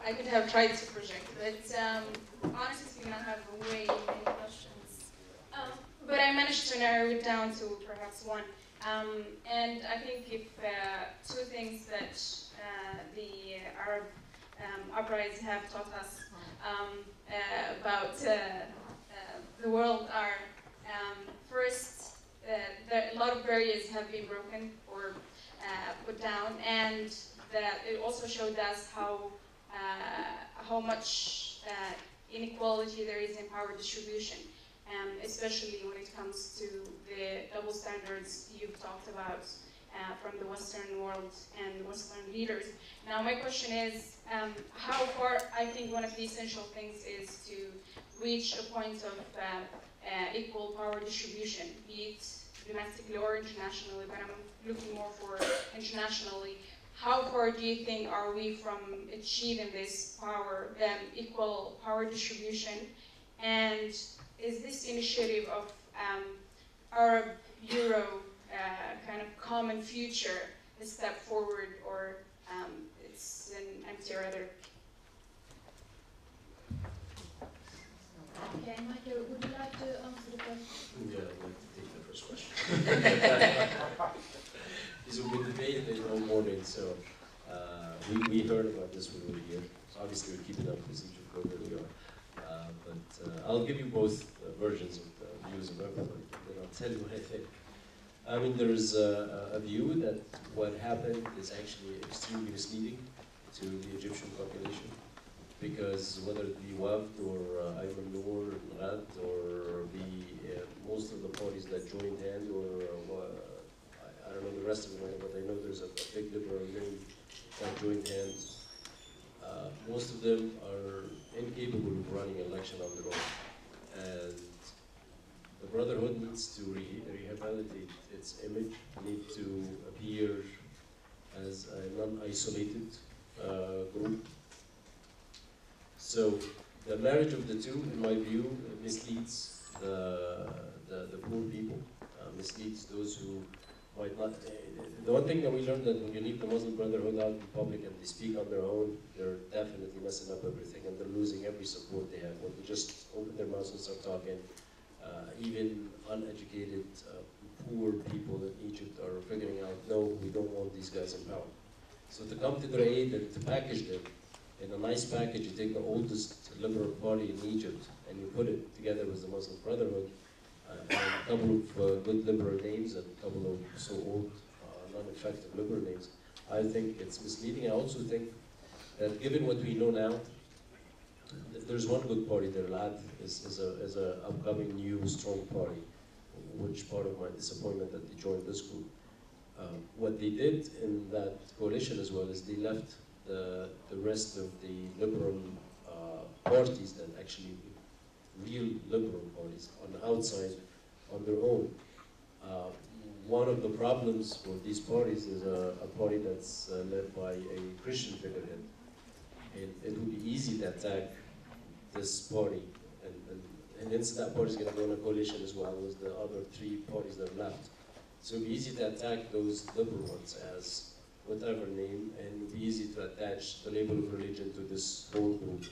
I could have tried to project, but honestly speaking, I have way many questions. But I managed to narrow it down to perhaps one. And I think if two things that the Arab uprisings have taught us about the world are, first, a lot of barriers have been broken or put down, and that it also showed us how much inequality there is in power distribution, especially when it comes to the double standards you've talked about from the Western world and Western leaders. Now my question is, how far, I think one of the essential things is to reach a point of equal power distribution, be it domestically or internationally, but I'm looking more for internationally. How far do you think are we from achieving this equal power distribution? And is this initiative of Arab-Euro kind of common future a step forward, or it's an empty rhetoric? Okay, Michael, would you like to answer the question? Yeah, I'd like to take the first question. This will be debated all morning, so we heard about this when we were here. So obviously we're keeping up with Egypt where we are. But I'll give you both versions of the views of everybody, and then I'll tell you what I think. I mean, there's a view that what happened is actually extremely misleading to the Egyptian population, because whether it be Wafd or Ayman Noor, Ghad, or most of the parties that joined hand, or I don't know the rest of them, but I know there's a big liberal wing that joined hands. Most of them are incapable of running an election on their own. And the Brotherhood needs to rehabilitate its image, need to appear as a non-isolated group. So the marriage of the two, in my view, misleads the poor people, misleads those who might not. The one thing that we learned, that when you leave the Muslim Brotherhood out in public and they speak on their own, they're definitely messing up everything, and they're losing every support they have. When they just open their mouths and start talking, even uneducated, poor people in Egypt are figuring out, no, we don't want these guys in power. So to come to their aid and to package them in a nice package, you take the oldest liberal party in Egypt and you put it together with the Muslim Brotherhood, and a couple of good liberal names and a couple of so old, non-effective liberal names. I think it's misleading. I also think that given what we know now, there's one good party there, LAD, is an upcoming new strong party, which part of my disappointment that they joined this group. What they did in that coalition as well is they left the rest of the liberal parties, that actually real liberal parties, on the outside on their own. One of the problems for these parties is a party that's led by a Christian figurehead. And it would be easy to attack this party, and hence that party is going to go in a coalition as well with the other three parties that are left. So it would be easy to attack those liberal ones as whatever name, and it would be easy to attach the label of religion to this whole group.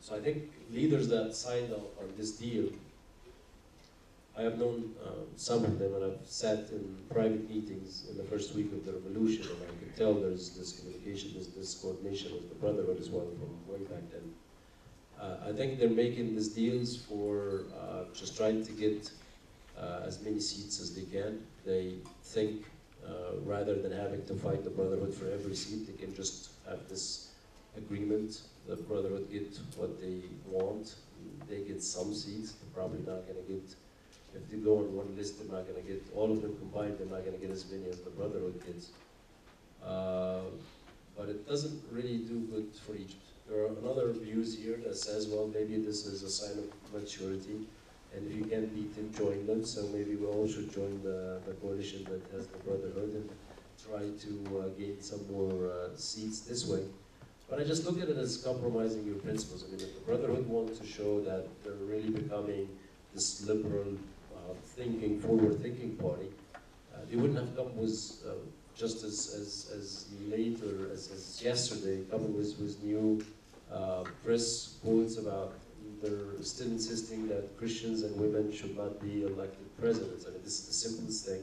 So I think leaders that signed on this deal, I have known some of them, and I've sat in private meetings in the first week of the revolution, and I could tell there's this communication, this coordination with the Brotherhood as well from way back then. I think they're making these deals for just trying to get as many seats as they can. They think rather than having to fight the Brotherhood for every seat, they can just have this agreement. The Brotherhood get what they want. They get some seats. They're probably not going to get, if they go on one list, they're not going to get, all of them combined, they're not going to get as many as the Brotherhood gets. But it doesn't really do good for Egypt. There are another views here that says, well, maybe this is a sign of maturity, and if you can't beat them, join them. So maybe we all should join the coalition that has the Brotherhood and try to gain some more seats this way. But I just look at it as compromising your principles. I mean, if the Brotherhood wants to show that they're really becoming this liberal thinking, forward-thinking party, they wouldn't have come with just as late or as yesterday, coming with new press quotes about they're still insisting that Christians and women should not be elected presidents. I mean, this is the simplest thing.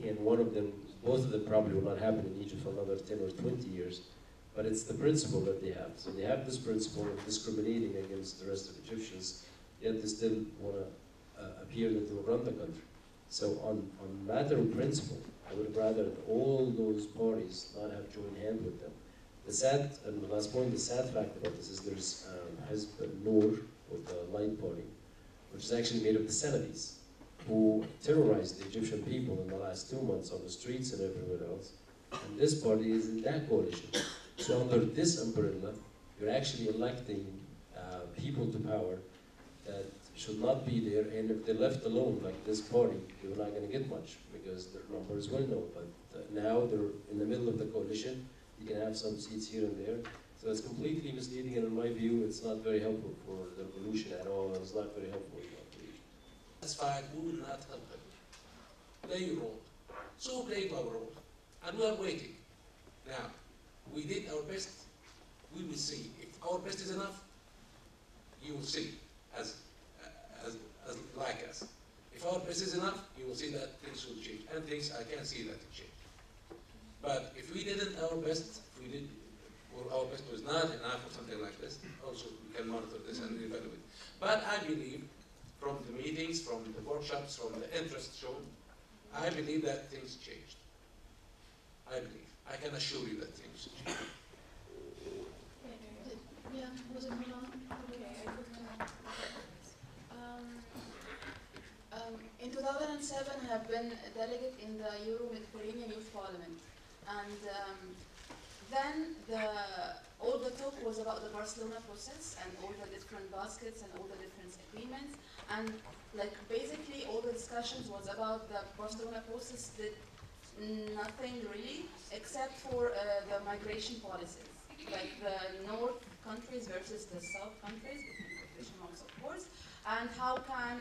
And one of them, both of them probably will not happen in Egypt for another 10 or 20 years. But it's the principle that they have. So they have this principle of discriminating against the rest of Egyptians, yet they still want to appear that they will run the country. So on matter of principle, I would have rather all those parties not have joined hand with them. The sad, and the last point, the sad fact about this is there's Hizb Noor, with the Light Party, which is actually made of the Salafi's, who terrorized the Egyptian people in the last 2 months on the streets and everywhere else. And this party is in that coalition. So under this umbrella, you're actually electing people to power that should not be there, and if they're left alone, like this party, you're not going to get much, because their numbers will know. But now they're in the middle of the coalition, you can have some seats here and there. So it's completely misleading, and in my view, it's not very helpful for the revolution at all, and it's not very helpful. Satisfied, we will not help them. Play your role. So play our role. And we are waiting. Now, we did our best. We will see. If our best is enough, you will see, as like us. If our best is enough, you will see that things will change. And things, I can see that it change. But if we didn't our best, if we did, or our best was not enough or something like this, also we can monitor this and evaluate. But I believe, from the meetings, from the workshops, from the interest shown, I believe that things changed. I believe. I can assure you that things changed. Yeah, was it Milan? In 2007, I have been a delegate in the Euro-Mediterranean Youth Parliament. And then all the talk was about the Barcelona process and all the different baskets and all the different agreements. And like basically all the discussions was about the Barcelona process did nothing really except for the migration policies, like the North countries versus the South countries, between quotation marks of course, and how can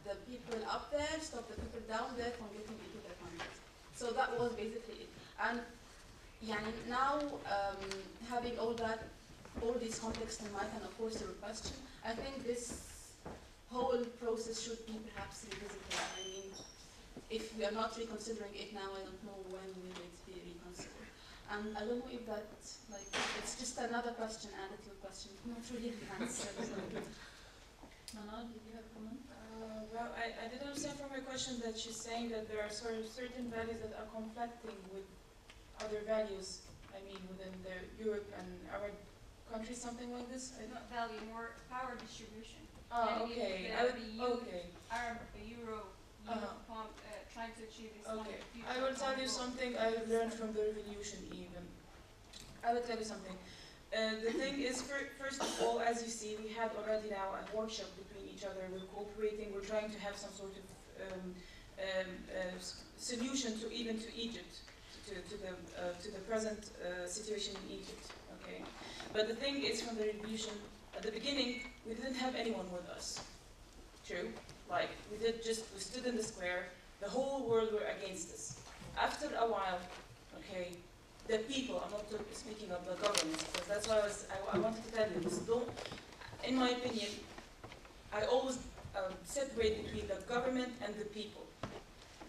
the people up there stop the people down there from getting into their countries. So that was basically it. And now having all these context in mind, and of course your question, I think this whole process should be perhaps revisited. I mean, if we are not reconsidering it now, I don't know when we will be reconsidered. And I don't know if that, like, it's just another question added to your question. Not really an answer. Manal, did you have a comment? Well, I did understand from your question that she's saying that there are sort of certain values that are conflicting with other values, I mean, within the Europe and Arab countries, something like this? Not value, more power distribution. Oh, okay. Okay. Arab, Euro, trying to achieve this. Okay. I will tell you something I learned from the revolution even. I will tell you something. The thing is, first of all, as you see, we had already now a workshop between each other. We're cooperating. We're trying to have some sort of solution to even to Egypt, to the present situation in Egypt. Okay. But the thing is, from the revolution, at the beginning, we didn't have anyone with us. True. Like we stood in the square. The whole world were against us. After a while, okay. The people, I'm not speaking of the government, because that's why I wanted to tell you this. In my opinion, I always separate between the government and the people.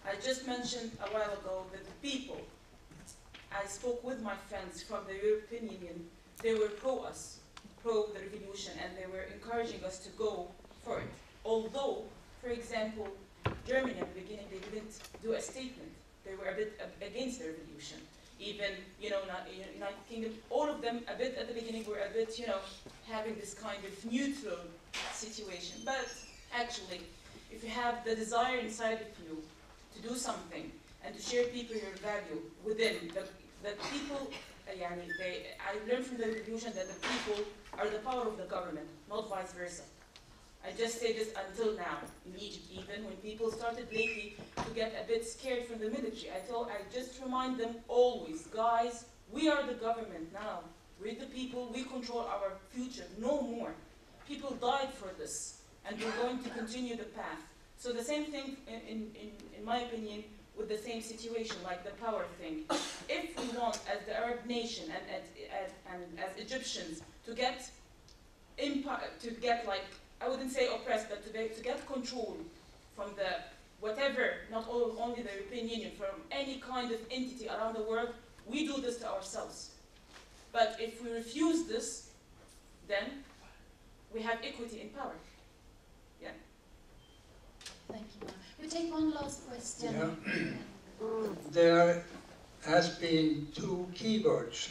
I just mentioned a while ago that the people, I spoke with my friends from the European Union, they were pro-us, pro the revolution, and they were encouraging us to go for it. Although, for example, Germany at the beginning, they didn't do a statement. They were a bit against the revolution. Even, not United Kingdom, all of them a bit at the beginning were a bit, having this kind of neutral situation. But actually, if you have the desire inside of you to do something and to share people your value within, the people, I learned from the revolution that the people are the power of the government, not vice versa. I just say this until now, in Egypt even, when people started lately to get a bit scared from the military. I just remind them always, guys, we are the government now. We're the people, we control our future, no more. People died for this, and we're going to continue the path. So the same thing, in my opinion, with the same situation, like the power thing. If we want, as the Arab nation and as Egyptians, to get like, I wouldn't say oppressed, but to get control from the whatever, not only the European Union, from any kind of entity around the world, we do this to ourselves. But if we refuse this, then we have equity in power. Yeah. Thank you. We take one last question. Yeah. There has been two keywords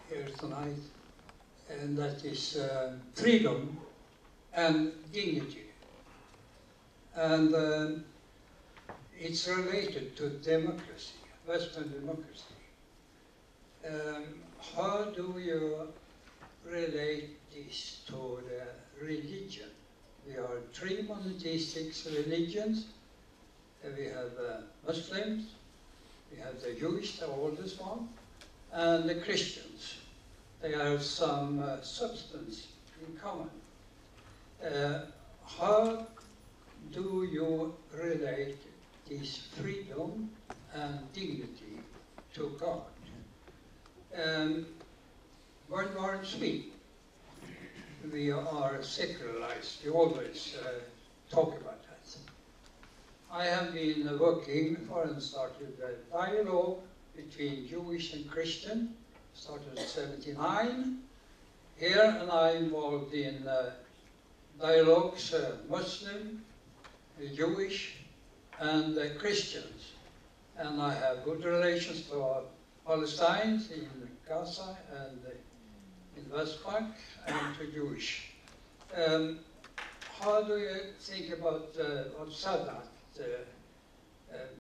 here tonight, and that is freedom and dignity. And it's related to democracy, Western democracy. How do you relate this to the religion? We are three monotheistic religions. We have Muslims, we have the Jewish, the oldest one, and the Christians. They have some substance in common. How do you relate this freedom and dignity to God? When we are in Sweden, we are secularized. We always talk about that. I have been working for and started a dialogue between Jewish and Christian, started in '79 here, and I'm involved in dialogues, Muslim, Jewish, and Christians. And I have good relations to Palestinians in Gaza and in West Bank, and to Jewish. How do you think about what Sadat